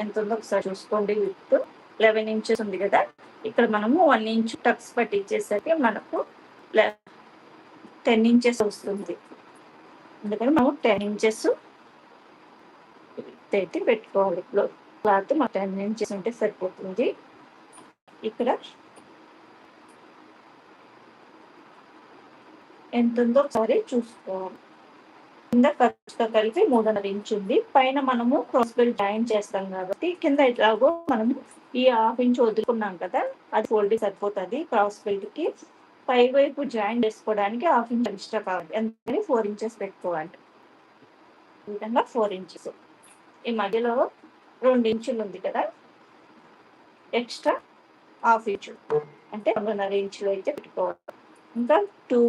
ఎంత ఉందో ఒకసారి చూసుకోండి. విత్ 11 ఇంచెస్ ఉంది కదా, ఇక్కడ మనము 1 ఇంచ్ టక్స్ పట్టించేసరికి మనకు 10 ఇంచెస్ వస్తుంది. అందుకని మనం 10 ఇంచెస్ అయితే పెట్టుకోవాలి. క్లాత్ మా 10 ఇంచెస్ ఉంటే సరిపోతుంది. ఇక్కడ ఎంత ఉందో ఒకసారి చూసుకోవాలి. కింద ఖర్చుతో కలిపి 3.5 ఇంచ్ ఉంది. పైన మనము క్రాస్ బెల్ట్ జాయిన్ చేస్తాం కాబట్టి కింద ఎలాగో మనము ఈ 1/2 ఇంచ్ వదులుకున్నాం కదా, అది ఫోల్డింగ్ సరిపోతుంది. క్రాస్ బెల్ట్ కి పై వైపు జాయిన్ చేసుకోవడానికి 1/2 ఇంచ్ ఎక్స్ట్రా కావాలి. ఎందుకని 4 ఇంచెస్ పెట్టుకోవాలి. ఈ విధంగా 4 ఇంచెస్. ఈ మధ్యలో 2 ఇంచులు ఉంది కదా, ఎక్స్ట్రా 1/2 ఇంచు అంటే 2.5 ఇంచులు అయితే పెట్టుకోవాలి. ఇంకా 2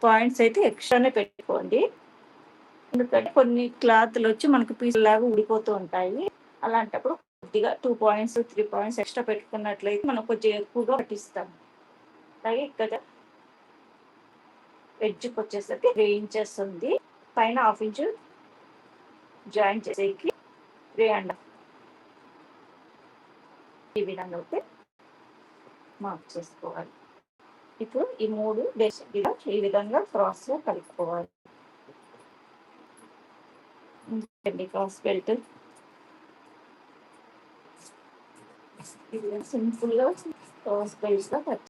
పాయింట్స్ అయితే ఎక్స్ట్రానే పెట్టుకోండి. ఎందుకంటే కొన్ని క్లాత్లు వచ్చి మనకు పీసులాగా ఊడిపోతూ ఉంటాయి. అలాంటప్పుడు కొద్దిగా 2 పాయింట్స్ 3 పాయింట్స్ ఎక్స్ట్రా పెట్టుకున్నట్లయితే మనం కొంచెం ఎక్కువగా పట్టిస్తాం. అలాగే ఇక్కడ ఎడ్జ్కి వచ్చేసరికి 3 ఇంచెస్ ఉంది. పైన 1/2 ఇంచు జాయిన్ చేసేకి 3.5 ఈ విధంగా అయితే మార్క్ చేసుకోవాలి. ఇప్పుడు ఈ 3 బేసిక్గా ఈ విధంగా క్రాస్ లో కలుపుకోవాలి. క్రాస్ బెల్ట్ సింపుల్ గా క్రాస్ బెల్ట్ గా